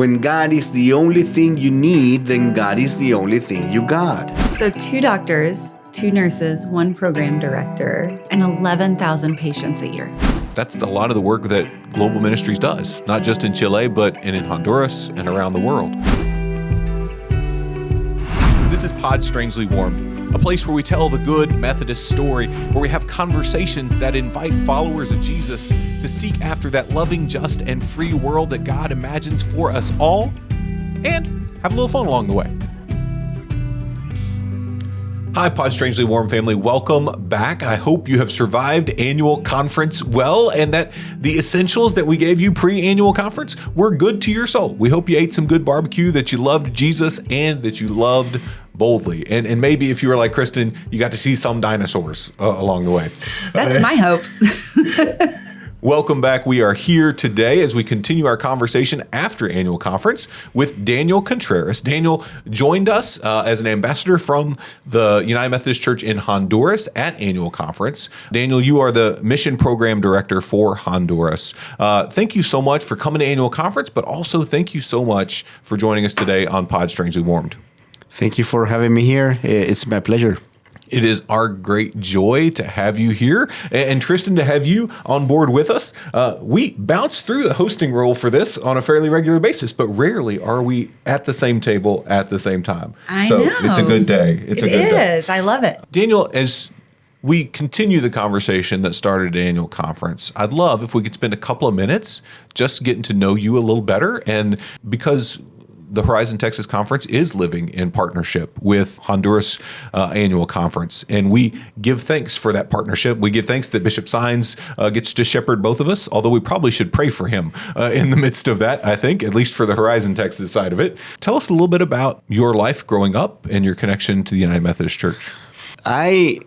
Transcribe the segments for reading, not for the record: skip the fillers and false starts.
when God is the only thing you need, then God is the only thing you got. So 2 doctors, 2 nurses, 1 program director, and 11,000 patients a year. That's a lot of the work that Global Ministries does, not just in Chile, but in Honduras and around the world. This is Pod Strangely Warmed, a place where we tell the good Methodist story, where we have conversations that invite followers of Jesus to seek after that loving, just, and free world that God imagines for us all, and have a little fun along the way. Hi, Pod Strangely Warm family. Welcome back. I hope you have survived annual conference well and that the essentials that we gave you pre-annual conference were good to your soul. We hope you ate some good barbecue, that you loved Jesus, and that you loved boldly. And maybe if you were like Kristin, you got to see some dinosaurs along the way. That's my hope. Welcome back. We are here today as we continue our conversation after annual conference with Daniel Contreras. Daniel joined us as an ambassador from the United Methodist Church in Honduras at annual conference. Daniel, you are the mission program director for Honduras. Thank you so much for coming to annual conference, but also thank you so much for joining us today on Pod Strangely Warmed. Thank you for having me here. It's my pleasure. It is our great joy to have you here, and Kristin, to have you on board with us. We bounce through the hosting role for this on a fairly regular basis, but rarely are we at the same table at the same time. I know. It's a good day. It is. I love it. Daniel, as we continue the conversation that started at annual conference, I'd love if we could spend a couple of minutes just getting to know you a little better, and because the Horizon Texas Conference is living in partnership with Honduras Annual Conference, and we give thanks for that partnership. We give thanks that Bishop Sines gets to shepherd both of us, although we probably should pray for him in the midst of that, I think, at least for the Horizon Texas side of it. Tell us a little bit about your life growing up and your connection to the United Methodist Church. I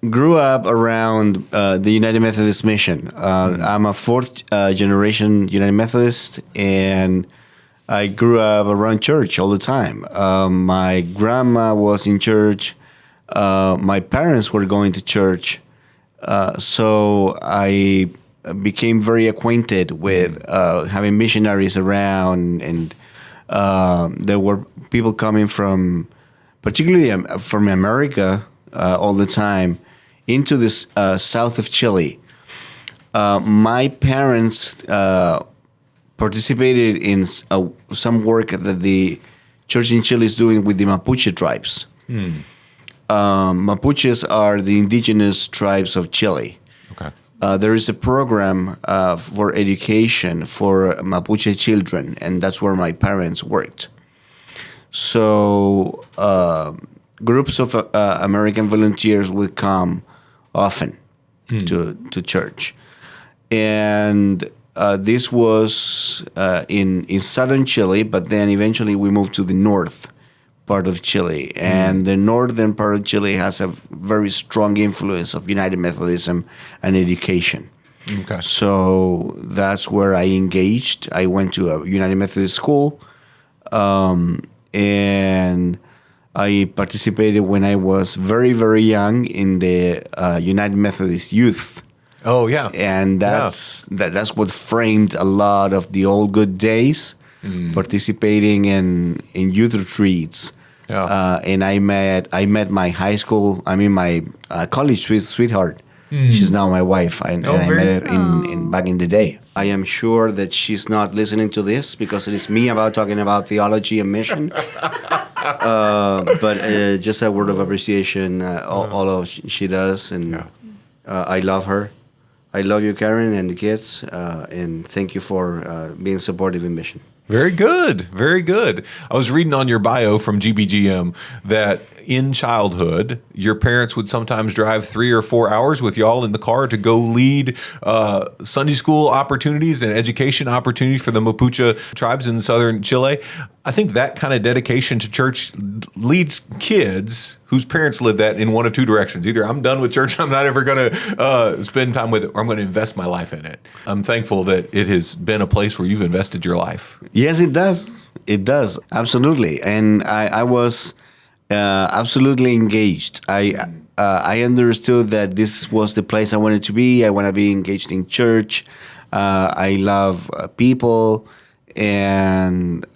grew up around the United Methodist Mission. I'm a 4th generation United Methodist, and I grew up around church all the time. My grandma was in church. My parents were going to church. So I became very acquainted with having missionaries around. And there were people coming from, particularly from America all the time, into this south of Chile. My parents participated in some work that the church in Chile is doing with the Mapuche tribes. Mapuches are the indigenous tribes of Chile. Okay. There is a program for education for Mapuche children, and that's where my parents worked. So groups of American volunteers would come often to church. And this was in southern Chile, but then eventually we moved to the north part of Chile. And the northern part of Chile has a very strong influence of United Methodism and education. Okay. So that's where I engaged. I went to a United Methodist school, and I participated when I was very, very young in the United Methodist Youth. Oh, yeah. And that's what framed a lot of the old good days, participating in youth retreats. Yeah. And I met my my college sweetheart. She's now my wife, and I met her back in the day. I am sure that she's not listening to this because it is me talking about theology and mission. But just a word of appreciation, all of she does, and I love her. I love you, Karen, and the kids, and thank you for being supportive in mission. Very good. Very good. I was reading on your bio from GBGM that in childhood, your parents would sometimes drive 3 or 4 hours with y'all in the car to go lead Sunday school opportunities and education opportunities for the Mapuche tribes in southern Chile. I think that kind of dedication to church leads kids whose parents live that in one of 2 directions. Either I'm done with church, I'm not ever going to spend time with it, or I'm going to invest my life in it. I'm thankful that it has been a place where you've invested your life. Yes, it does. It does. Absolutely. And I was absolutely engaged. I understood that this was the place I wanted to be. I want to be engaged in church. I love people. and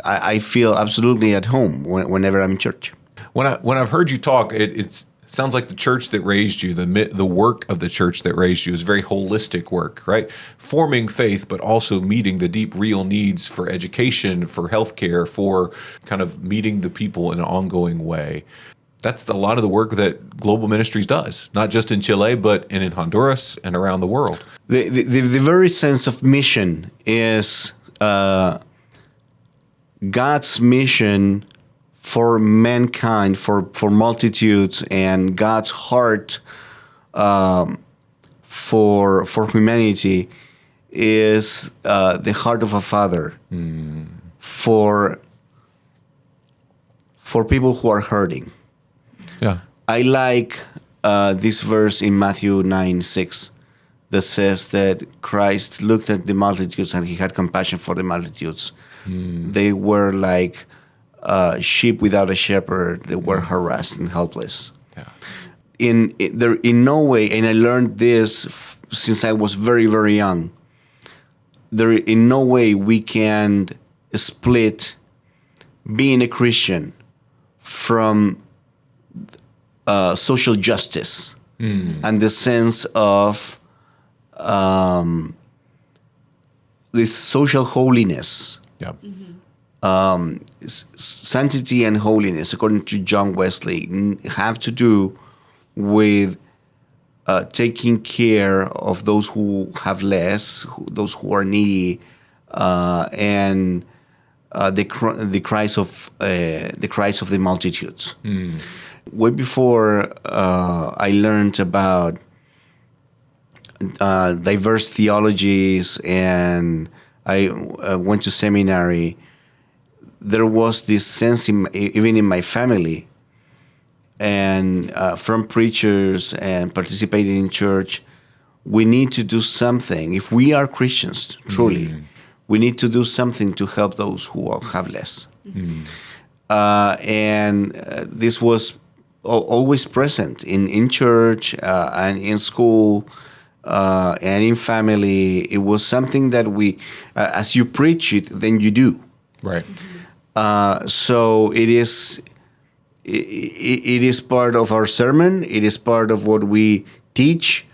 I feel absolutely at home whenever I'm in church. When I've heard you talk, it sounds like the church that raised you, the work of the church that raised you, is very holistic work, right? Forming faith, but also meeting the deep, real needs for education, for healthcare, for kind of meeting the people in an ongoing way. That's a lot of the work that Global Ministries does, not just in Chile, but in Honduras and around the world. The very sense of mission is God's mission for mankind, for multitudes, and God's heart for humanity is the heart of a father for people who are hurting. Yeah, I like this verse in Matthew 9:6 that says that Christ looked at the multitudes and he had compassion for the multitudes. They were like sheep without a shepherd. They were harassed and helpless. yeah. In no way, and I learned this since I was very, very young, in no way we can split being a Christian from social justice and the sense of this social holiness. Yeah. Sanctity and holiness, according to John Wesley, have to do with taking care of those who have less, those who are needy, and the cries of the multitudes. Way before I learned about diverse theologies and I went to seminary, there was this sense even in my family and from preachers and participating in church, we need to do something. If we are Christians, truly, we need to do something to help those who have less. And this was always present in church and in school and in family. It was something that we, as you preach it, then you do. Right. So it is part of our sermon. It is part of what we teach.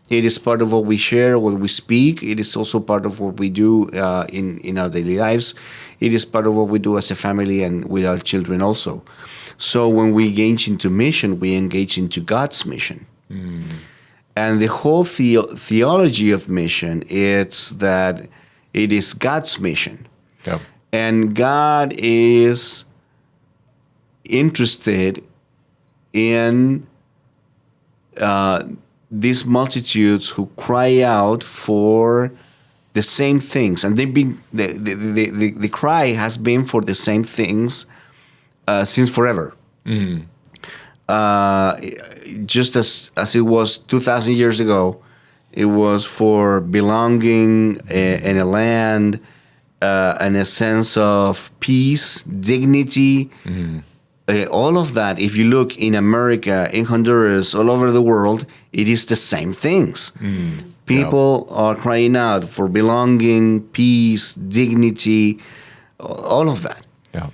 It is part of what we share, what we speak. It is also part of what we do in our daily lives. It is part of what we do as a family and with our children also. So when we engage into mission, we engage into God's mission. And the whole theology of mission is that it is God's mission. Yeah. And God is interested in these multitudes who cry out for the same things, and the cry has been for the same things since forever. Just as it was 2,000 years ago, it was for belonging in a land and a sense of peace, dignity. All of that, if you look in America, in Honduras, all over the world, it is the same things. People are crying out for belonging, peace, dignity, all of that. Yeah.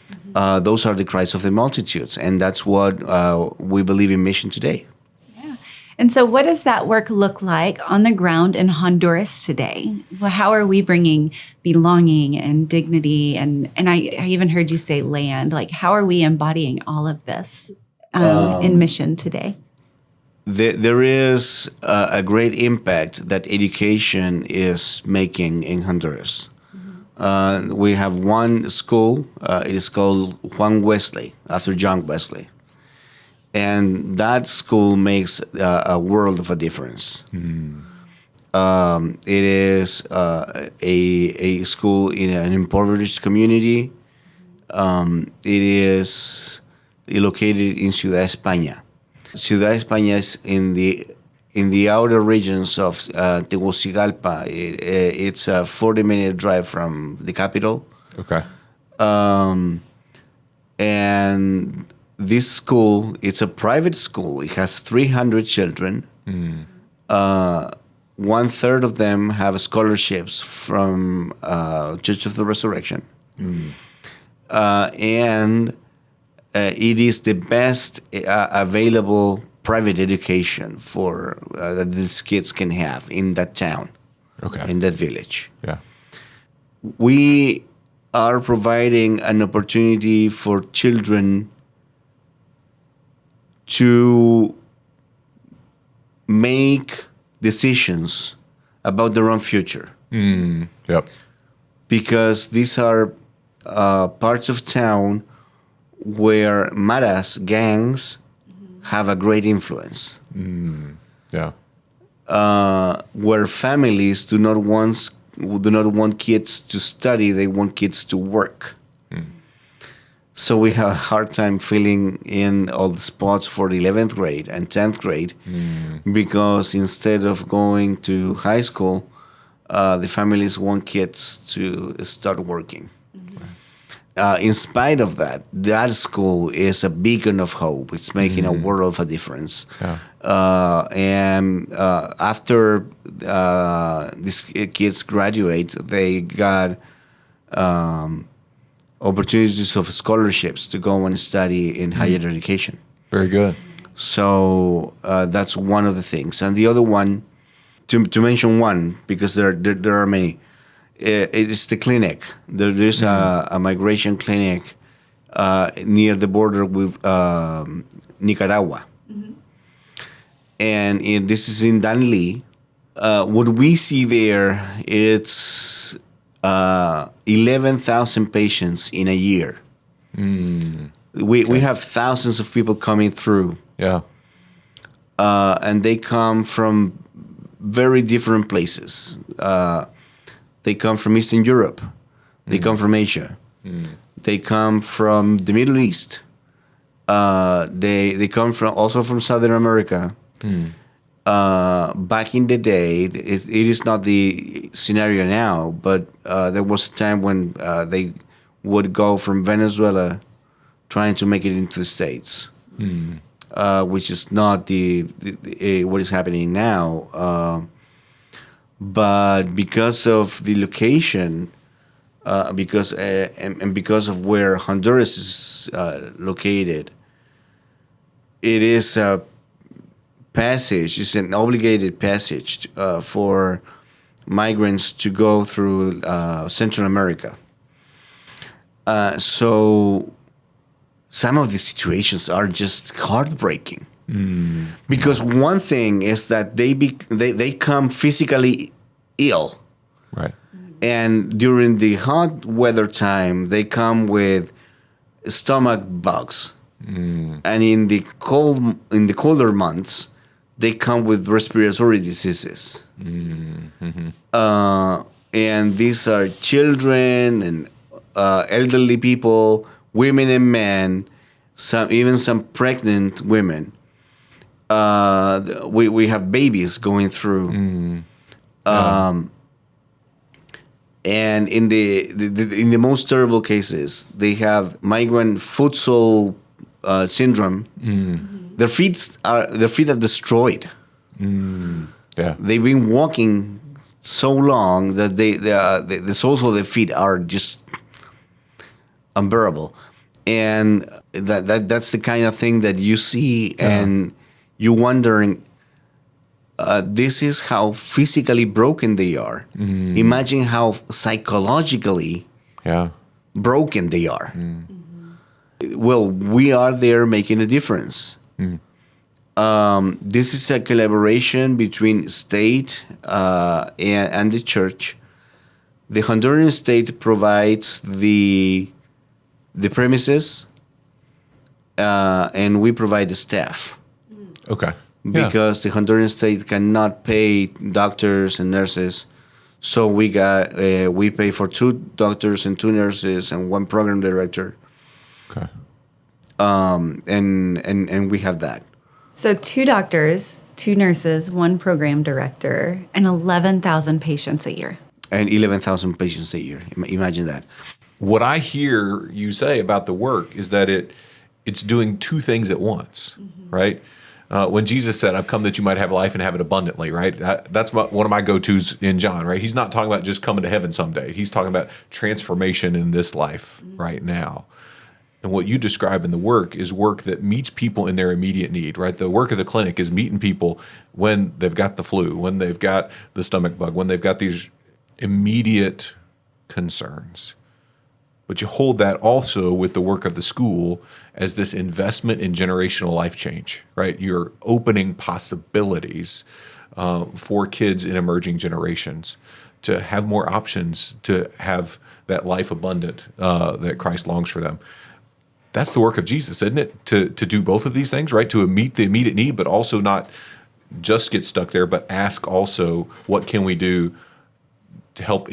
Those are the cries of the multitudes, and that's what we believe in mission today. Yeah. And so what does that work look like on the ground in Honduras today? Well, how are we bringing belonging and dignity? And I even heard you say land. Like, how are we embodying all of this in mission today? There is a great impact that education is making in Honduras. We have one school. It is called Juan Wesley, after John Wesley. And that school makes a world of a difference. It is a school in an impoverished community. It is located in Ciudad España. Ciudad España is in the outer regions of Tegucigalpa. It's a 40-minute drive from the capital. Okay. And this school, it's a private school. It has 300 children. 1/3 of them have scholarships from Church of the Resurrection. And it is the best available private education for that these kids can have in that town, in that village. Yeah. We are providing an opportunity for children to make decisions about their own future. Yep. Because these are parts of town where maras, gangs, have a great influence. Yeah. Where families do not want kids to study; they want kids to work. So we have a hard time filling in all the spots for the 11th grade and 10th grade because instead of going to high school, the families want kids to start working. In spite of that, that school is a beacon of hope. It's making a world of a difference. And after these kids graduate, they got opportunities of scholarships to go and study in higher education. Very good. So that's one of the things. And the other one, to mention one, because there are many, it is the clinic. There's a migration clinic near the border with Nicaragua. And this is in Danlí. What we see there, it's 11,000 patients in a year. We have thousands of people coming through. Yeah. And they come from very different places. They come from Eastern Europe. They come from Asia. They come from the Middle East. They come also from Southern America. Back in the day, it is not the scenario now, but there was a time when they would go from Venezuela trying to make it into the States, which is not what is happening now. But because of the location, because of where Honduras is located, it is a passage. It's an obligated passage for migrants to go through Central America. So some of the situations are just heartbreaking. Because one thing is that they come physically ill. Right. And during the hot weather time, they come with stomach bugs. And in the colder months, they come with respiratory diseases. And these are children and elderly people, women and men, even some pregnant women. We have babies going through. And in the most terrible cases, they have migrant foot sole syndrome. Their feet are destroyed. Yeah. They've been walking so long that the soles of their feet are just unbearable, and that's the kind of thing that you see, and you wondering. This is how physically broken they are. Imagine how psychologically broken they are. Well, we are there making a difference. This is a collaboration between state and the church. The Honduran state provides the premises, and we provide the staff. Okay. Because the Honduran state cannot pay doctors and nurses, so we pay for 2 doctors and 2 nurses and 1 program director. Okay. And we have that. So 2 doctors, 2 nurses, 1 program director, and 11,000 patients a year. And 11,000 patients a year. Imagine that. What I hear you say about the work is that it's doing 2 things at once, right? when Jesus said, I've come that you might have life and have it abundantly, right? That's one of my go-tos in John, right? He's not talking about just coming to heaven someday. He's talking about transformation in this life right now. And what you describe in the work is work that meets people in their immediate need, right? The work of the clinic is meeting people when they've got the flu, when they've got the stomach bug, when they've got these immediate concerns. But you hold that also with the work of the school as this investment in generational life change, right? You're opening possibilities for kids in emerging generations to have more options, to have that life abundant that Christ longs for them. That's the work of Jesus, isn't it? To do both of these things, right? To meet the immediate need, but also not just get stuck there, but ask also, what can we do to help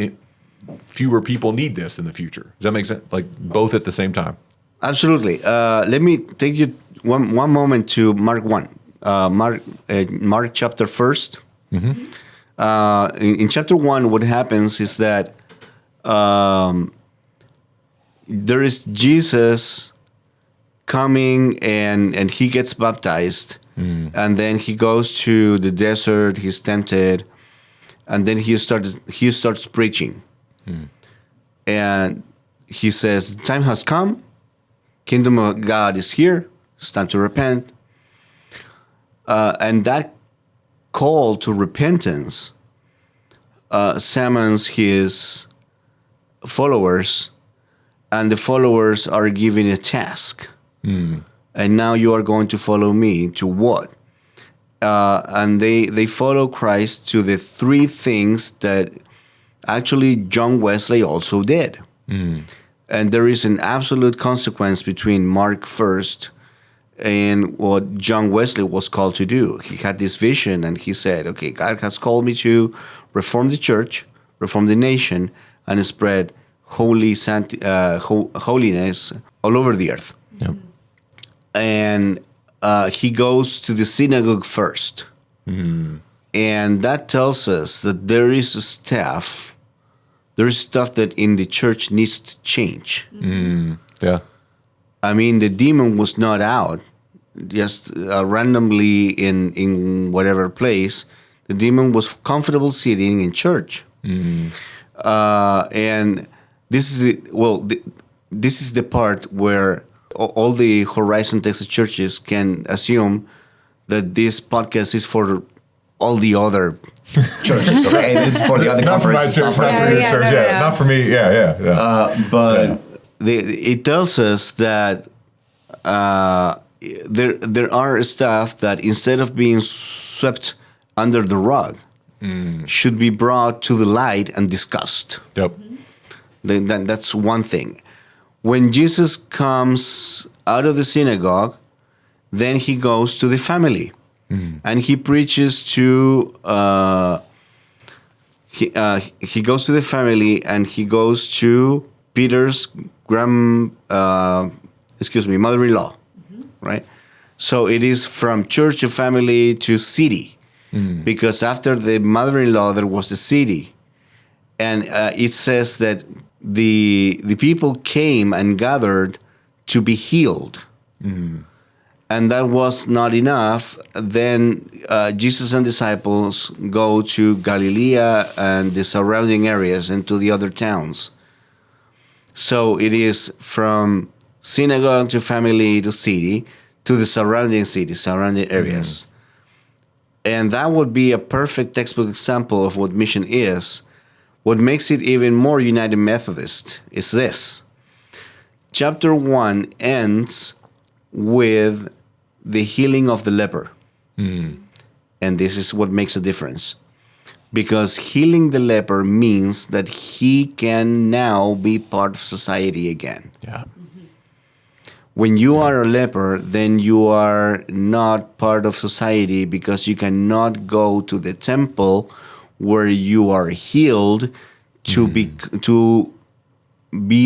fewer people need this in the future? Does that make sense? Like both at the same time? Absolutely. Let me take you one moment to Mark 1. Mark chapter 1st. In chapter 1, what happens is that there is Jesus coming and he gets baptized, and then he goes to the desert, he's tempted, and then he starts preaching. And he says, time has come, kingdom of God is here, it's time to repent. And that call to repentance summons his followers, and the followers are given a task. And now you are going to follow me to what? And they follow Christ to the three things that actually John Wesley also did. And there is an absolute consequence between Mark 1st and what John Wesley was called to do. He had this vision and he said, okay, God has called me to reform the church, reform the nation, and spread holiness all over the earth. Yep. And he goes to the synagogue first. And that tells us that there is stuff that in the church needs to change. Yeah. I mean, the demon was not out just randomly in whatever place. The demon was comfortable sitting in church. And this is the part where all the Horizon Texas churches can assume that this podcast is for all the other churches, okay? This is for the other conferences. Not for your church, not for me, But it tells us that there are stuff that instead of being swept under the rug, should be brought to the light and discussed. Yep. That's one thing. When Jesus comes out of the synagogue, then he goes to the family, and he preaches to. He goes to the family, and he goes to Peter's mother-in-law, right? So it is from church to family to city, because after the mother-in-law there was the city, and it says that the people came and gathered to be healed. And that was not enough. Then Jesus and disciples go to Galilee and the surrounding areas and to the other towns. So it is from synagogue to family to city to the surrounding cities, surrounding areas. And that would be a perfect textbook example of what mission is. What makes it even more United Methodist is this. Chapter 1 ends with the healing of the leper. And this is what makes a difference. Because healing the leper means that he can now be part of society again. Yeah. When you are a leper, then you are not part of society because you cannot go to the temple where you are healed to be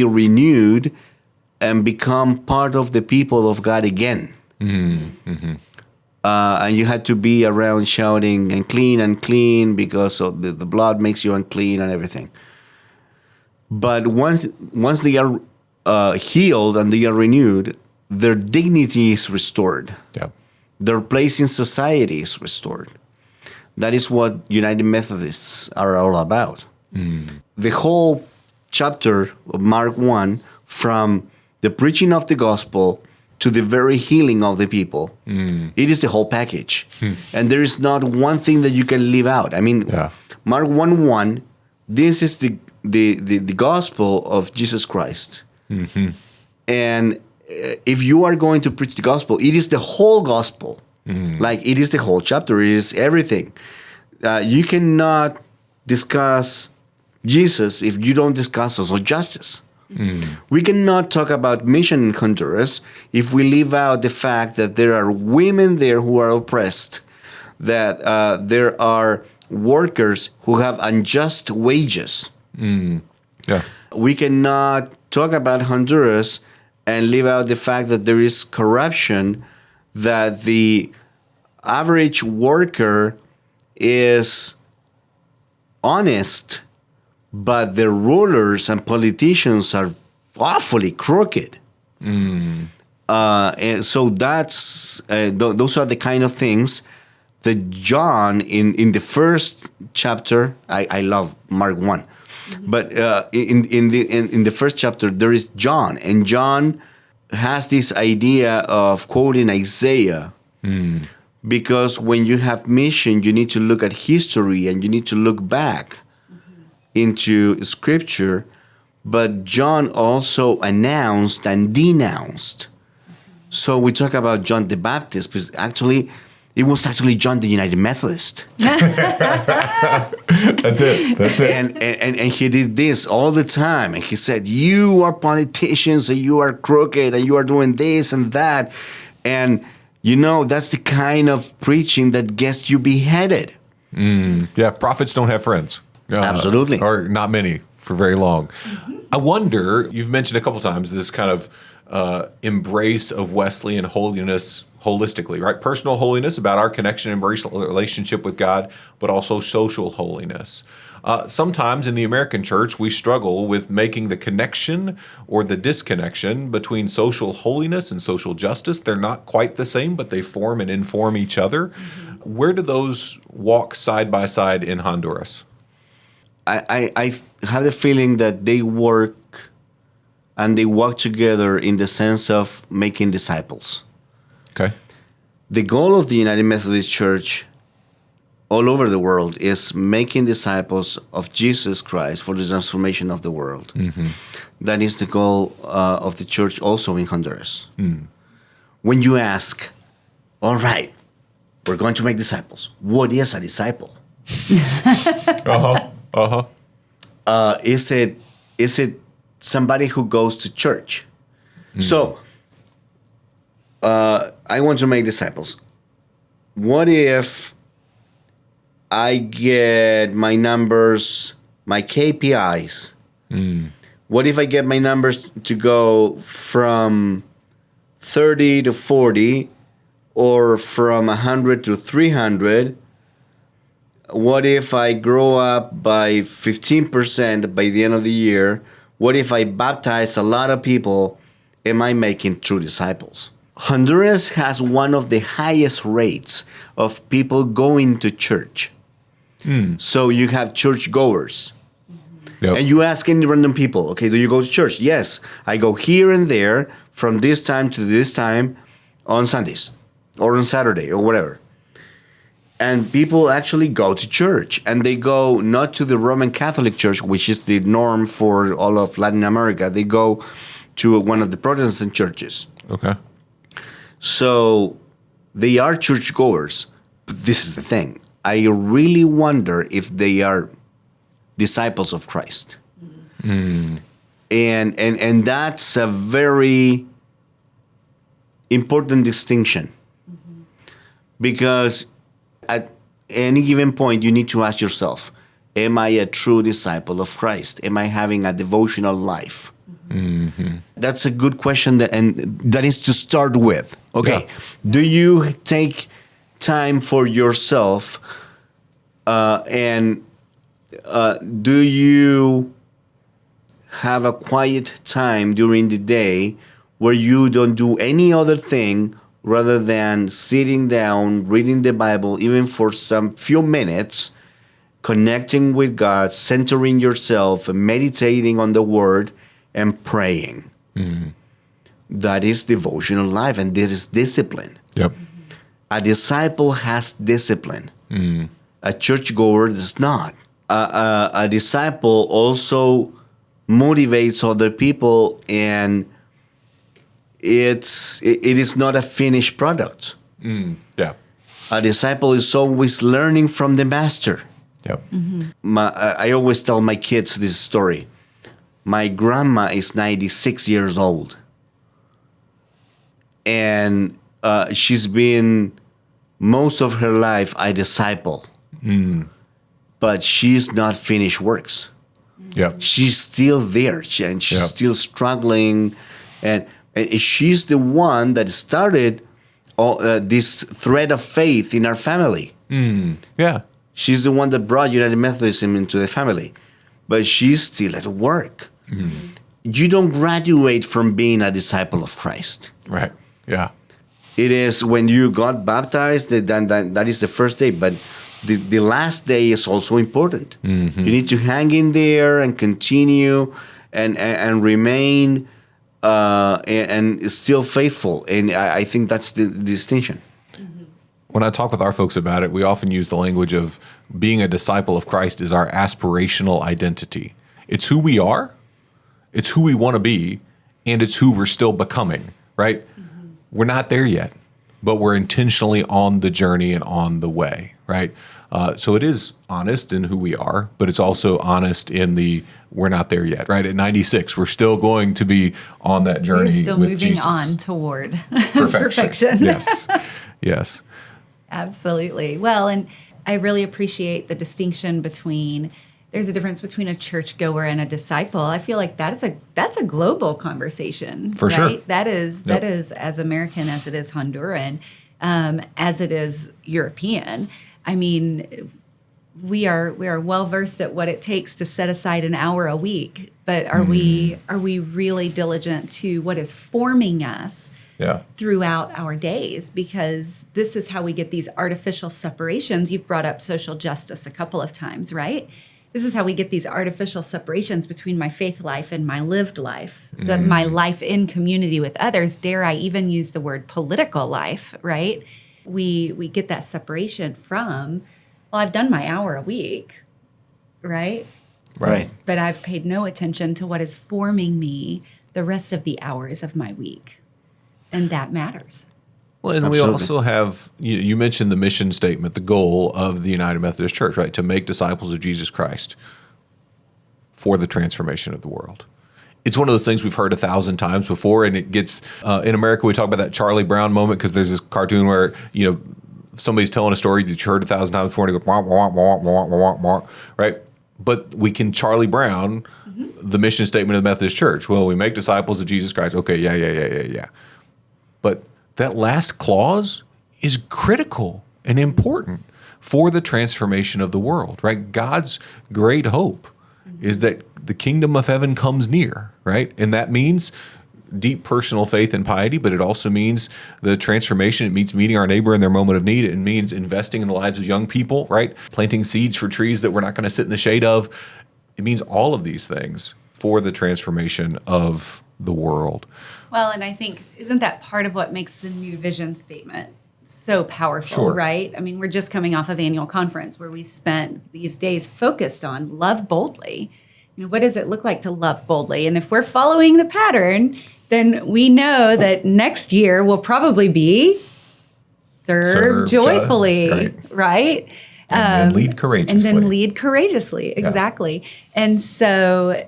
renewed and become part of the people of God again. And you had to be around shouting unclean because of the blood makes you unclean and everything. But once they are healed and they are renewed, their dignity is restored. Yeah. their place in society is restored. That is what United Methodists are all about. The whole chapter of Mark 1, from the preaching of the gospel to the very healing of the people, it is the whole package. And there is not one thing that you can leave out. I mean, Mark 1:1, this is the gospel of Jesus Christ. And if you are going to preach the gospel, it is the whole gospel. Like, it is the whole chapter. It is everything. You cannot discuss Jesus if you don't discuss social justice. We cannot talk about mission in Honduras if we leave out the fact that there are women there who are oppressed, that there are workers who have unjust wages. We cannot talk about Honduras and leave out the fact that there is corruption, that the average worker is honest, but the rulers and politicians are awfully crooked. And so that's those are the kind of things that John in the first chapter. I love Mark 1, but in the first chapter there is John, and John has this idea of quoting Isaiah. Because when you have mission, you need to look at history and you need to look back into Scripture. But John also announced and denounced. So we talk about John the Baptist, but actually, it was actually John the United Methodist. That's it. And he did this all the time. And he said, you are politicians and you are crooked and you are doing this and that. And you know, that's the kind of preaching that gets you beheaded. Yeah, prophets don't have friends. Absolutely. Or not many for very long. I wonder, you've mentioned a couple times this kind of embrace of Wesleyan holiness holistically, right? Personal holiness, about our connection and relationship with God, but also social holiness. Sometimes in the American church, we struggle with making the connection or the disconnection between social holiness and social justice. They're not quite the same, but they form and inform each other. Where do those walk side by side in Honduras? I have the feeling that they work and they walk together in the sense of making disciples. Okay. The goal of the United Methodist Church all over the world is making disciples of Jesus Christ for the transformation of the world. That is the goal of the church also in Honduras. When you ask, all right, we're going to make disciples. What is a disciple? Is it somebody who goes to church? So I want to make disciples. What if I get my numbers, my KPIs? What if I get my numbers to go from 30 to 40 or from 100 to 300? What if I grow up by 15% by the end of the year? What if I baptize a lot of people? Am I making true disciples? Honduras has one of the highest rates of people going to church. So you have church goers. And you ask any random people, okay, do you go to church? Yes, I go here and there from this time to this time on Sundays or on Saturday or whatever. And people actually go to church, and they go not to the Roman Catholic Church, which is the norm for all of Latin America. They go to one of the Protestant churches. Okay. So they are churchgoers. But this is the thing. I really wonder if they are disciples of Christ. And that's a very important distinction. Because at any given point, you need to ask yourself, am I a true disciple of Christ? Am I having a devotional life? That's a good question, and that is to start with. Okay, do you take time for yourself, and do you have a quiet time during the day where you don't do any other thing rather than sitting down, reading the Bible, even for some few minutes, connecting with God, centering yourself, meditating on the Word, and praying. That is devotional life, and this is discipline. Yep. A disciple has discipline. A churchgoer does not. A disciple also motivates other people, and it is not a finished product. Yeah. A disciple is always learning from the master. Yep. I always tell my kids this story. My grandma is 96 years old, and she's been most of her life a disciple, but she's not finished works. Yep. She's still there, and she's still struggling, and she's the one that started this thread of faith in our family. Yeah. She's the one that brought United Methodism into the family, but she's still at work. You don't graduate from being a disciple of Christ. Right. Yeah. It is when you got baptized, that is the first day, but the last day is also important. You need to hang in there and continue and remain and still faithful. And I think that's the distinction. When I talk with our folks about it, we often use the language of being a disciple of Christ is our aspirational identity. It's who we are, it's who we want to be, and it's who we're still becoming, right? We're not there yet, but we're intentionally on the journey and on the way, right? So it is honest in who we are, but it's also honest in the we're not there yet, right? At 96, we're still going to be on that journey. We're still with moving Jesus. on toward Perfection. Yes. Yes. Absolutely. Well, and I really appreciate the distinction between there's a difference between a churchgoer and a disciple. I feel like that's a global conversation. For right? sure. That is as American as it is Honduran, as it is European. I mean, we are well versed at what it takes to set aside an hour a week, but are we really diligent to what is forming us throughout our days? Because this is how we get these artificial separations. You've brought up social justice a couple of times, right? This is how we get these artificial separations between my faith life and my lived life, my life in community with others. Dare I even use the word political life, right? We get that separation from, well, I've done my hour a week, right? Right. But I've paid no attention to what is forming me the rest of the hours of my week. And that matters. Well, and Absolutely. we also have, you mentioned the mission statement, the goal of the United Methodist Church, right? To make disciples of Jesus Christ for the transformation of the world. It's one of those things we've heard 1,000 times before, and it gets, in America, we talk about that Charlie Brown moment because there's this cartoon where, somebody's telling a story that you heard 1,000 times before, and they go, wah, wah, wah, wah, wah, wah, right? But we can Charlie Brown the mission statement of the Methodist Church. Well, we make disciples of Jesus Christ. Okay, yeah. But that last clause is critical and important for the transformation of the world, right? God's great hope is that the kingdom of heaven comes near, right? And that means deep personal faith and piety, but it also means the transformation. It means meeting our neighbor in their moment of need. It means investing in the lives of young people, right? Planting seeds for trees that we're not going to sit in the shade of. It means all of these things for the transformation of the world. Well, and I think, isn't that part of what makes the new vision statement so powerful, Sure. right? I mean, we're just coming off of annual conference where we spent these days focused on love boldly. What does it look like to love boldly? And if we're following the pattern, then we know that next year will probably be serve joyfully, right? And then lead courageously. Exactly. And so,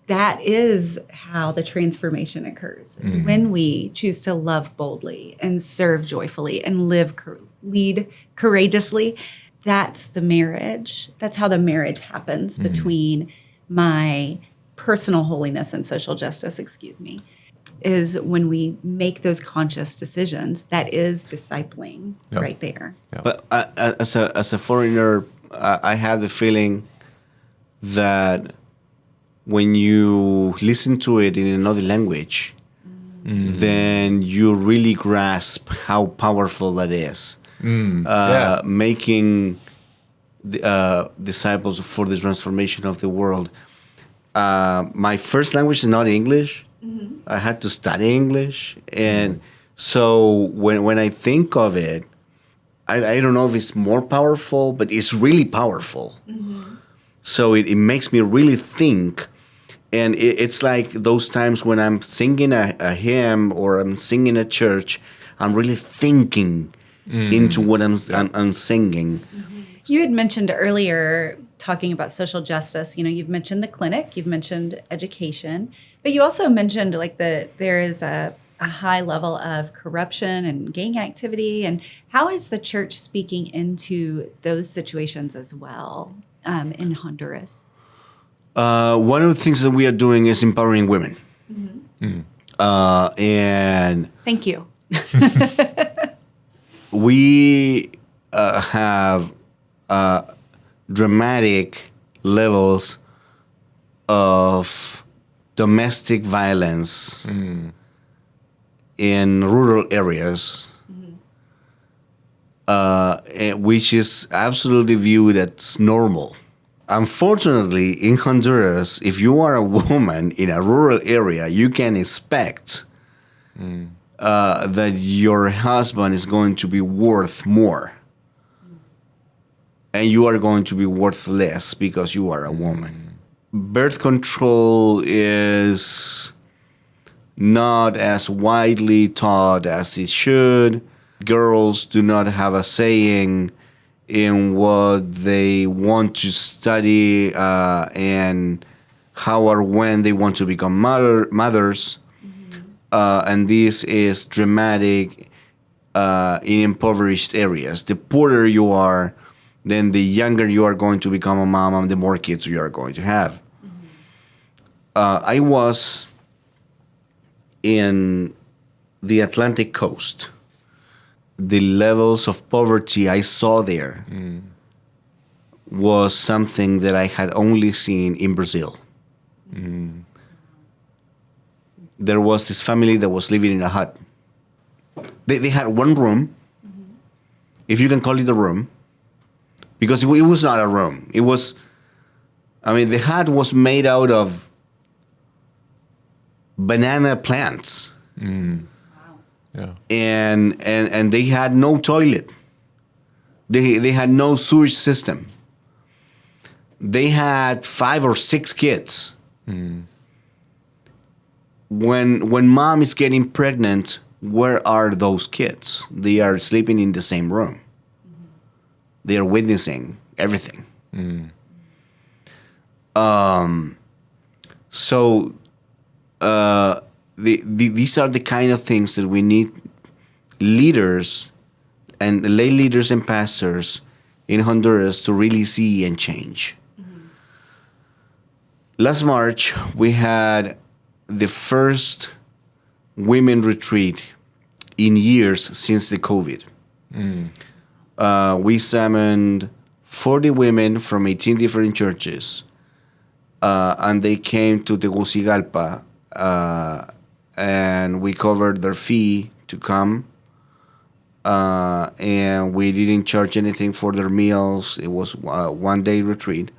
that is how the transformation occurs. It's when we choose to love boldly and serve joyfully and lead courageously. That's the marriage. That's how the marriage happens between my personal holiness and social justice, is when we make those conscious decisions. That is discipling right there. Yep. But as a foreigner, I have the feeling that when you listen to it in another language, then you really grasp how powerful that is. Making disciples for the transformation of the world. My first language is not English. I had to study English. And so when I think of it, I don't know if it's more powerful, but it's really powerful. So it makes me really think. And it's like those times when I'm singing a hymn or I'm singing at church, I'm really thinking into what I'm singing. You had mentioned earlier, talking about social justice, you've mentioned the clinic, you've mentioned education, but you also mentioned there is a high level of corruption and gang activity. And how is the church speaking into those situations as well in Honduras? One of the things that we are doing is empowering women. And thank you. We have dramatic levels of domestic violence in rural areas, which is absolutely viewed as normal. Unfortunately, in Honduras, if you are a woman in a rural area, you can expect that your husband is going to be worth more. And you are going to be worth less because you are a woman. Birth control is not as widely taught as it should. Girls do not have a saying in what they want to study and how or when they want to become mothers. And this is dramatic in impoverished areas. The poorer you are, then the younger you are going to become a mom and the more kids you are going to have. I was in the Atlantic coast. The levels of poverty I saw there was something that I had only seen in Brazil. There was this family that was living in a hut. They had one room, if you can call it a room, because it was not a room. It was, the hut was made out of banana plants. Yeah. And they had no toilet. They had no sewage system. They had 5 or 6 kids. When mom is getting pregnant, where are those kids? They are sleeping in the same room. They are witnessing everything. So these are the kind of things that we need leaders and lay leaders and pastors in Honduras to really see and change. Last March, we had the first women retreat in years since the COVID. We summoned 40 women from 18 different churches, and they came to Tegucigalpa, and we covered their fee to come, and we didn't charge anything for their meals. It was a one-day retreat,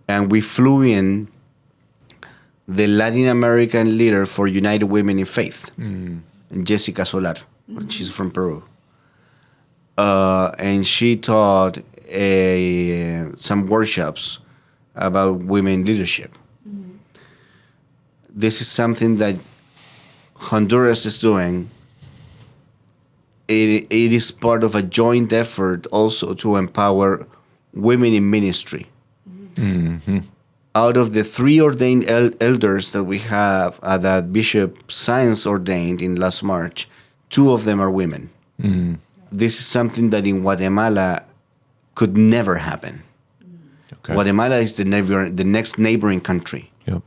and we flew in the Latin American leader for United Women in Faith, Jessica Solar. She's from Peru. And she taught some workshops about women leadership. This is something that Honduras is doing. It is part of a joint effort also to empower women in ministry. Out of the 3 ordained elders that we have, that Bishop Science ordained in last March, 2 of them are women. This is something that in Guatemala could never happen. Okay. Guatemala is the next neighboring country. Yep.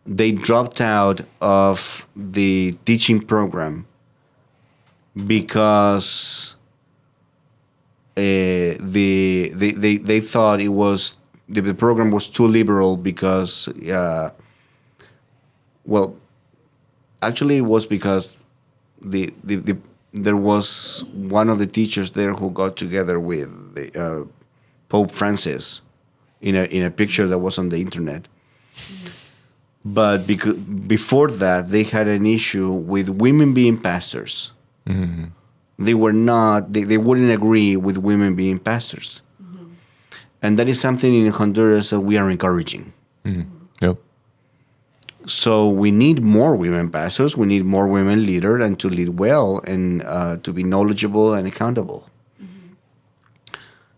They dropped out of the teaching program because they thought it was the program was too liberal because actually it was because there was one of the teachers there who got together with Pope Francis in a picture that was on the internet. But before that, they had an issue with women being pastors. Mm-hmm. They were not. They wouldn't agree with women being pastors, and that is something in Honduras that we are encouraging. Mm-hmm. Yep. So we need more women pastors. We need more women leaders, and to lead well and to be knowledgeable and accountable. Mm-hmm.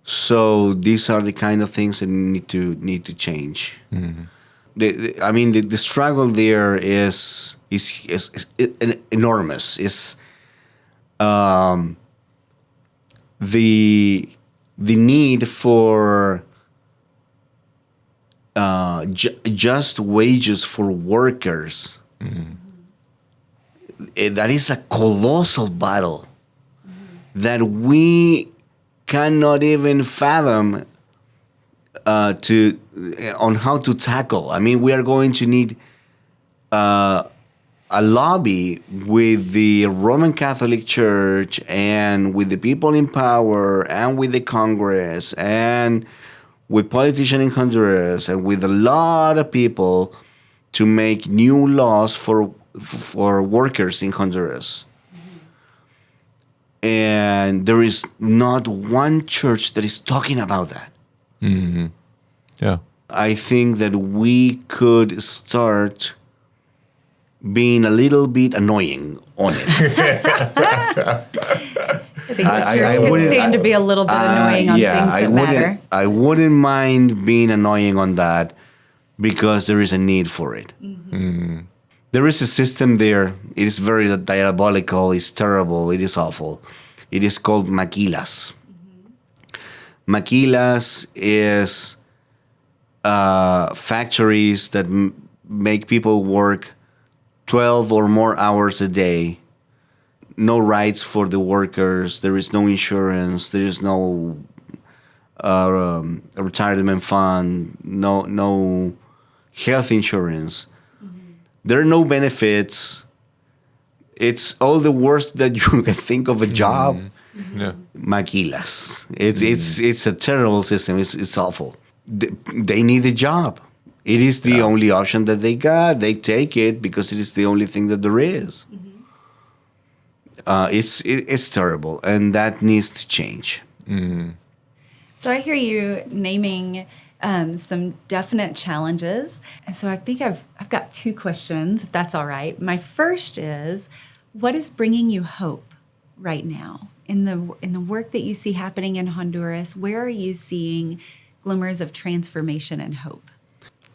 So these are the kind of things that need to change. Mm-hmm. The struggle there is enormous. It's the need for just wages for workers. Mm-hmm. That is a colossal battle that we cannot even fathom on how to tackle. I mean, we are going to need a lobby with the Roman Catholic Church and with the people in power and with the Congress and with politicians in Honduras and with a lot of people to make new laws for workers in Honduras. Mm-hmm. And there is not one church that is talking about that. Mm-hmm. Yeah. I think that we could start being a little bit annoying on it. I think the church could stand to be a little bit annoying on things that matter. I wouldn't mind being annoying on that because there is a need for it. Mm-hmm. Mm-hmm. There is a system there. It is very diabolical. It's terrible. It is awful. It is called maquilas. Mm-hmm. Maquilas is factories that make people work 12 or more hours a day. No rights for the workers. There is no insurance. There is no retirement fund. No health insurance. Mm-hmm. There are no benefits. It's all the worst that you can think of a job. Mm-hmm. Yeah. Maquilas. It's a terrible system. It's awful. They need a job. It is the only option that they got. They take it because it is the only thing that there is. Mm-hmm. It's terrible, and that needs to change. Mm. So I hear you naming some definite challenges, and so I think I've got two questions, if that's all right. My first is, what is bringing you hope right now in the work that you see happening in Honduras? Where are you seeing glimmers of transformation and hope?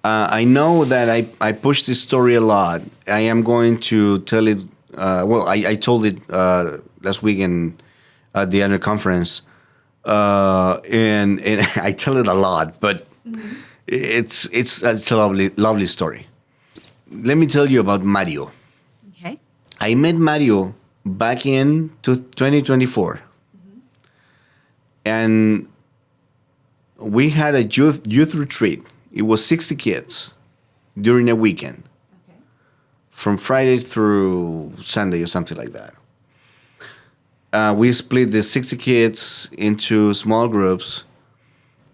I know that I push this story a lot. I am going to tell it. I told it last weekend at the annual conference, and I tell it a lot. But it's a lovely story. Let me tell you about Mario. Okay. I met Mario back in 2024, and we had a youth retreat. It was 60 kids during a weekend, from Friday through Sunday or something like that. We split the 60 kids into small groups,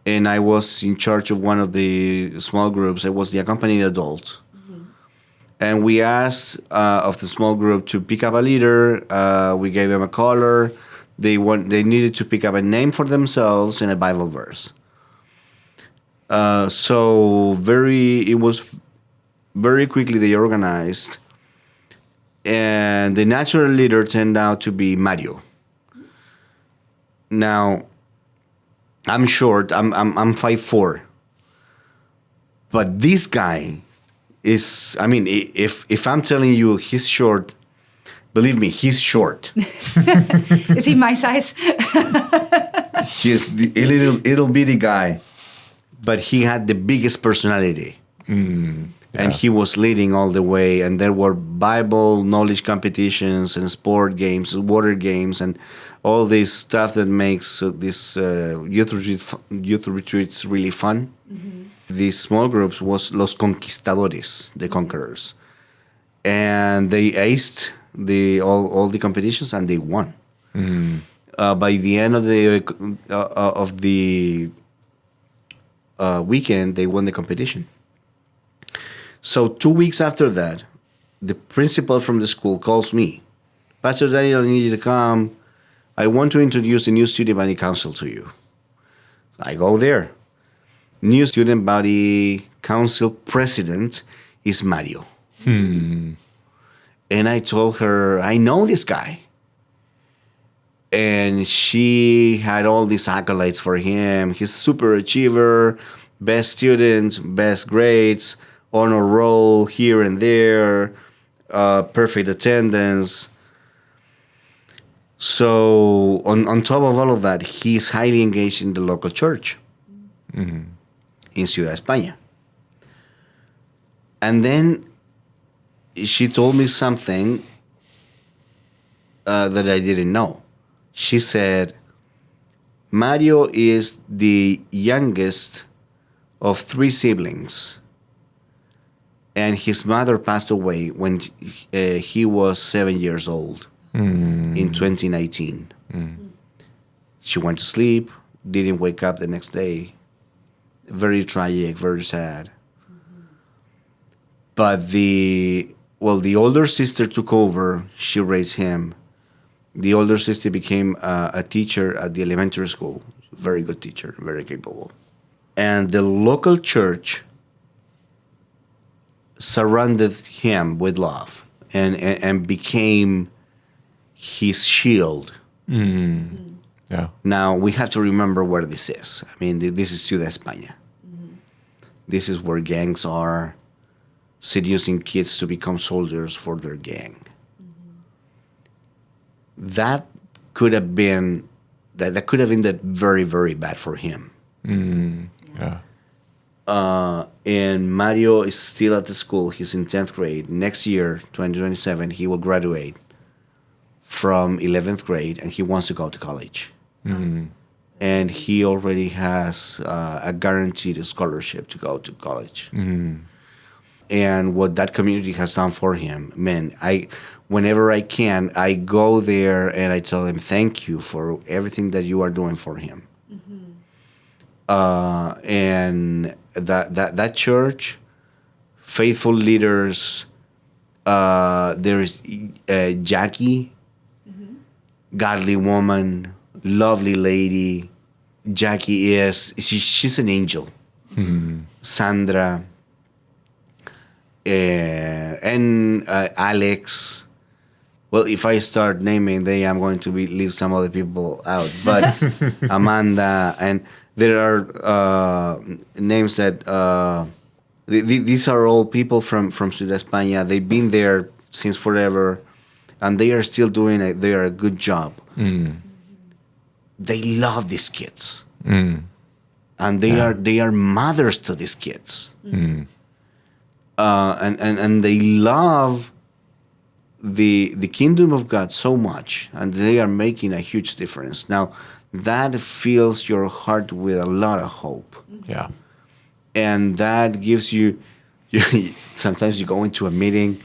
and I was in charge of one of the small groups. I was the accompanying adult. Mm-hmm. And we asked of the small group to pick up a leader. We gave them a color. They needed to pick up a name for themselves and a Bible verse. It was very quickly they organized, and the natural leader turned out to be Mario. Now, I'm short. I'm 5'4", but this guy is. I mean, if I'm telling you he's short, believe me, he's short. Is he my size? He's a little bitty guy. But he had the biggest personality. And he was leading all the way. And there were Bible knowledge competitions and sport games, water games, and all this stuff that makes this youth retreats really fun. Mm-hmm. These small groups was Los Conquistadores, the conquerors. and they aced all the competitions, and they won. By the end of the weekend, they won the competition. So 2 weeks after that, the principal from the school calls me. Pastor Daniel, I need you to come. I want to introduce the new student body council to you. I go there. New student body council president is Mario. And I told her, I know this guy. And she had all these accolades for him. He's super achiever, best student, best grades, honor roll here and there, perfect attendance. So on top of all of that, he's highly engaged in the local church in Ciudad España. And then she told me something that I didn't know. She said, Mario is the youngest of 3 siblings. And his mother passed away when he was 7 years old in 2019. She went to sleep, didn't wake up the next day. Very tragic, very sad. But the older sister took over. She raised him. The older sister became a teacher at the elementary school. Very good teacher, very capable. And the local church surrounded him with love and became his shield. Yeah. Now, we have to remember where this is. I mean, this is Ciudad España. This is where gangs are seducing kids to become soldiers for their gang. That could have been that very, very bad for him. Yeah. And Mario is still at the school. He's in 10th grade. Next year, 2027, he will graduate from 11th grade, and he wants to go to college. And he already has a guaranteed scholarship to go to college. And what that community has done for him, man, whenever I can, I go there and I tell him thank you for everything that you are doing for him. And that church, faithful leaders, there's Jackie, godly woman, lovely lady. Jackie she's an angel. Sandra, and Alex. Well, if I start naming, then I'm going to leave some other people out. But Amanda, and there are names that these are all people from Ciudad España. They've been there since forever, and they are still doing a good job. They love these kids, and they are mothers to these kids, and they love the kingdom of God so much, and they are making a huge difference. Now, that fills your heart with a lot of hope. Yeah. And that gives you sometimes you go into a meeting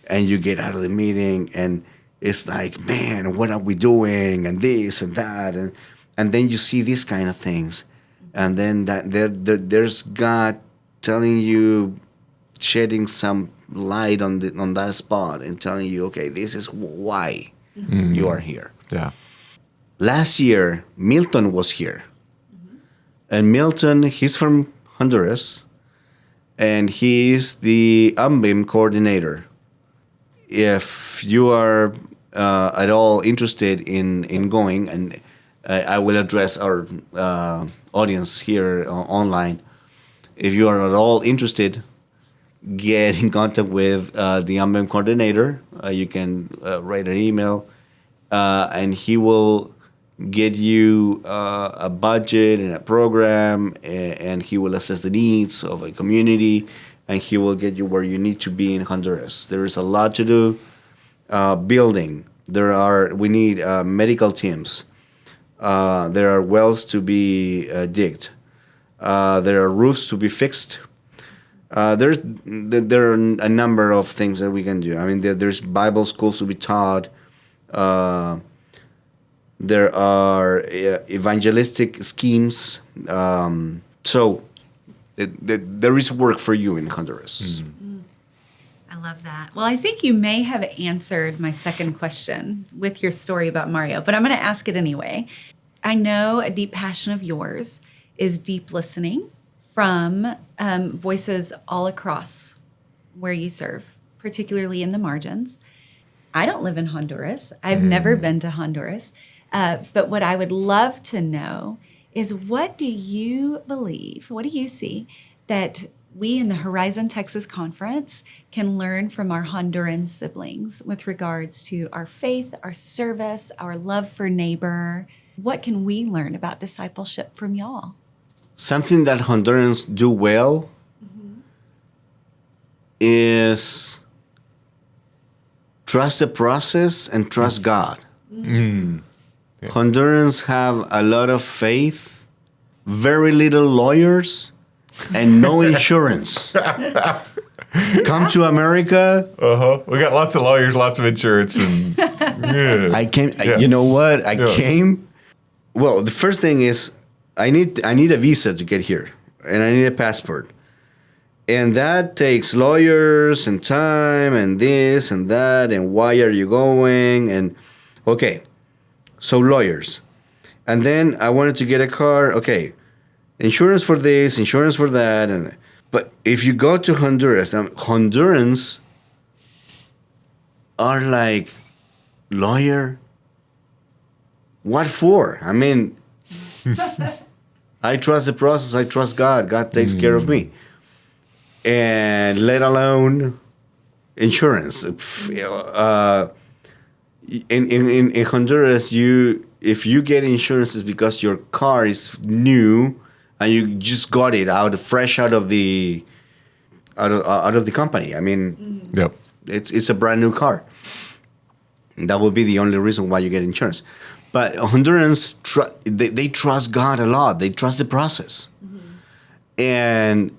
and you get out of the meeting and it's like, man, what are we doing? And this and that. And then you see these kind of things. And then there's God telling you, shedding some light on that spot and telling you, okay, this is why you are here. Yeah. Last year, Milton was here. And Milton, he's from Honduras, and he is the UMBIM coordinator. If you are at all interested in going, and I will address our audience here online, if you are at all interested, get in contact with the UMBIM coordinator. You can write an email, and he will get you a budget and a program, and he will assess the needs of a community, and he will get you where you need to be in Honduras. There is a lot to do. Building. We need medical teams. There are wells to be digged. There are roofs to be fixed. There are a number of things that we can do. I mean, there's Bible schools to be taught. There are evangelistic schemes. So there is work for you in Honduras. I love that. Well, I think you may have answered my second question with your story about Mario, but I'm going to ask it anyway. I know a deep passion of yours is deep listening from voices all across where you serve, particularly in the margins. I don't live in Honduras. I've never been to Honduras. But what I would love to know is, what do you believe, what do you see that we in the Horizon Texas Conference can learn from our Honduran siblings with regards to our faith, our service, our love for neighbor? What can we learn about discipleship from y'all? Something that Hondurans do well is trust the process and trust God. Yeah. Hondurans have a lot of faith, very little lawyers, and no insurance. Come to America. We got lots of lawyers, lots of insurance, and I came. You know what? I came. Well, the first thing is I need a visa to get here, and I need a passport, and that takes lawyers and time and this and that and why are you going and okay, so lawyers, and then I wanted to get a car. Okay, insurance for this, insurance for that, and but if you go to Honduras, now Hondurans are like, lawyer? What for? I mean, I trust the process. I trust God. God takes care of me. And let alone insurance. In Honduras, if you get insurance, it's because your car is new and you just got it fresh out of the company. I mean, it's a brand new car. That would be the only reason why you get insurance. But Hondurans, they trust God a lot. They trust the process. And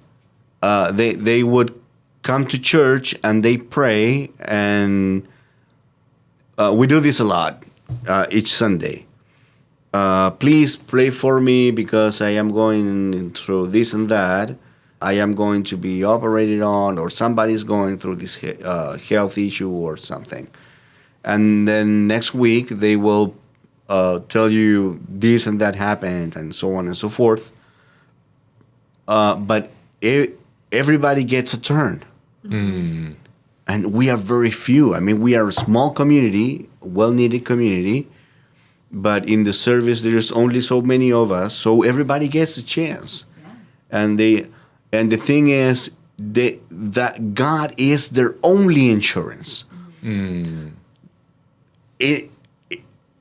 they would come to church and they pray. And we do this a lot each Sunday. Please pray for me because I am going through this and that. I am going to be operated on, or somebody's going through this health issue or something. And then next week they will tell you this and that happened and so on and so forth. But everybody gets a turn. And we are very few. I mean, we are a small community, well-needed community. But in the service, there's only so many of us. So everybody gets a chance. Yeah. And the thing is that God is their only insurance.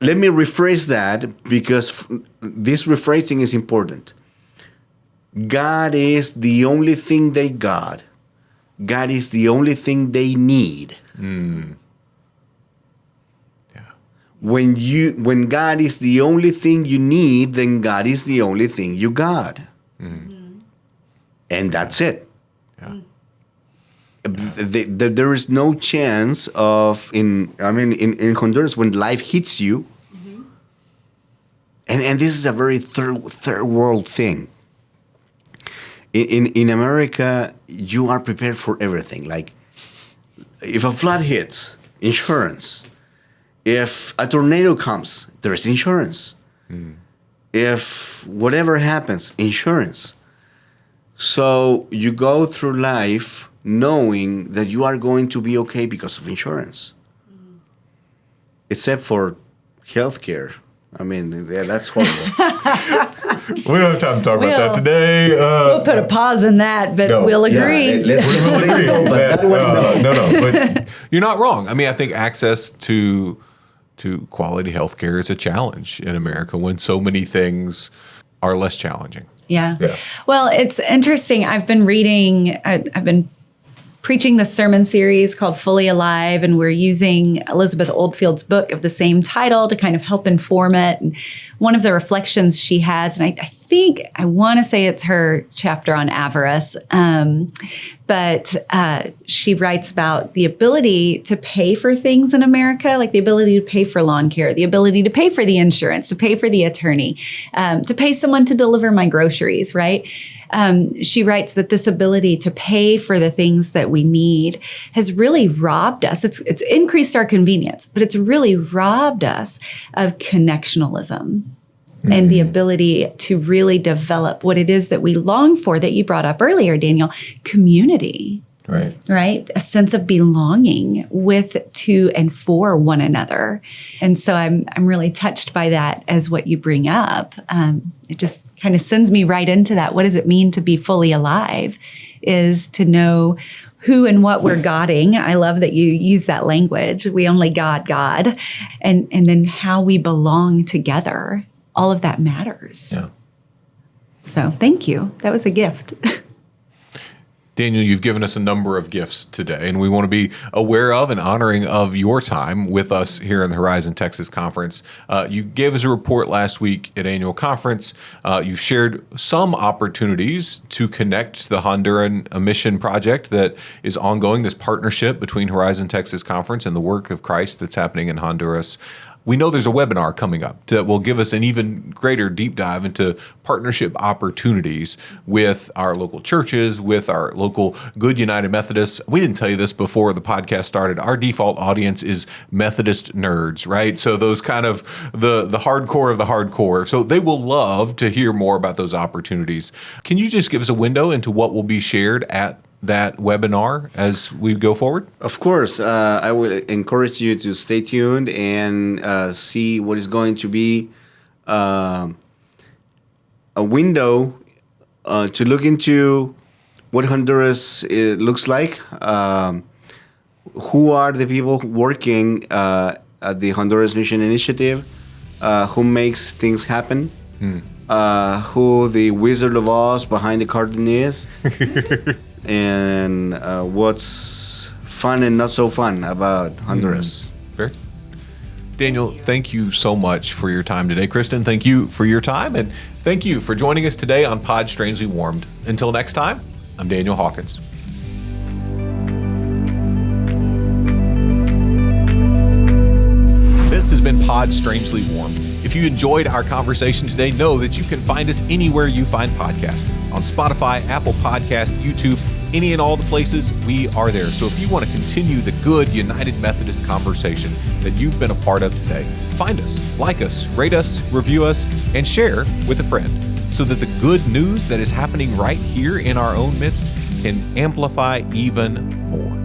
Let me rephrase that because this rephrasing is important. God is the only thing they got. God is the only thing they need. When God is the only thing you need, then God is the only thing you got. And that's it. There is no chance of in Honduras when life hits you, and this is a very third world thing. In America, you are prepared for everything. Like if a flood hits, insurance. If a tornado comes, there's insurance. If whatever happens, insurance. So you go through life knowing that you are going to be okay because of insurance. Except for healthcare. I mean, that's horrible. We don't have time to talk about that today. We'll put a pause in that, but we'll agree. We'll agree. But You're not wrong. I mean, I think access to quality healthcare is a challenge in America when so many things are less challenging. Yeah. Well, it's interesting. I've been preaching this sermon series called Fully Alive, and we're using Elizabeth Oldfield's book of the same title to kind of help inform it. And one of the reflections she has, and I I want to say it's her chapter on avarice. But she writes about the ability to pay for things in America, like the ability to pay for lawn care, the ability to pay for the insurance, to pay for the attorney, to pay someone to deliver my groceries, right? She writes that this ability to pay for the things that we need has really robbed us. It's increased our convenience, but it's really robbed us of connectionalism. And the ability to really develop what it is that we long for, that you brought up earlier, Daniel, community. Right? A sense of belonging with, to, and for one another. And so I'm really touched by that as what you bring up. It just kind of sends me right into that. What does it mean to be fully alive? Is to know who and what we're godding. I love that you use that language. We only God. And then how we belong together. All of that matters. Yeah. So thank you. That was a gift. Daniel, you've given us a number of gifts today, and we want to be aware of and honoring of your time with us here in the Horizon Texas Conference. You gave us a report last week at annual conference. You shared some opportunities to connect the Honduran Mission Project that is ongoing, this partnership between Horizon Texas Conference and the work of Christ that's happening in Honduras. We know there's a webinar coming up that will give us an even greater deep dive into partnership opportunities with our local churches, with our local good United Methodists. We didn't tell you this before the podcast started. Our default audience is Methodist nerds, right? So those kind of the hardcore of the hardcore. So they will love to hear more about those opportunities. Can you just give us a window into what will be shared at that webinar as we go forward? Of course. I would encourage you to stay tuned and see what is going to be a window to look into what Honduras looks like. Who are the people working at the Honduras Mission Initiative? Who makes things happen? Who the Wizard of Oz behind the curtain is? And what's fun and not so fun about Honduras. Fair. Daniel, thank you so much for your time today. Kristin, thank you for your time. And thank you for joining us today on Pod Strangely Warmed. Until next time, I'm Daniel Hawkins. This has been Pod Strangely Warmed. If you enjoyed our conversation today, know that you can find us anywhere you find podcasts. On Spotify, Apple Podcast, YouTube, any and all the places, we are there. So if you want to continue the good United Methodist conversation that you've been a part of today, find us, like us, rate us, review us, and share with a friend so that the good news that is happening right here in our own midst can amplify even more.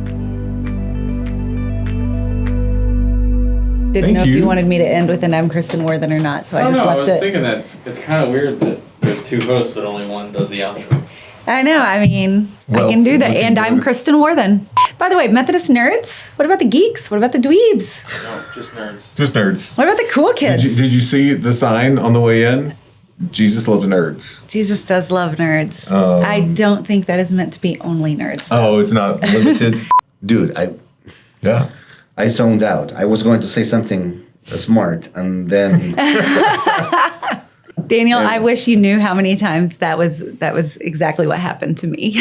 Didn't know if you wanted me to end with an I'm Kristin Warthen or not, so I just left it. I was thinking it's kind of weird that there's two hosts, but only one does the outro. I know. I mean, I can do that. And I'm Kristin Warthen. By the way, Methodist nerds? What about the geeks? What about the dweebs? No, just nerds. Just nerds. What about the cool kids? Did you see the sign on the way in? Jesus loves nerds. Jesus does love nerds. I don't think that is meant to be only nerds. Oh, it's not limited? Dude, I zoned out. I was going to say something smart, and then Daniel, I wish you knew how many times that was exactly what happened to me.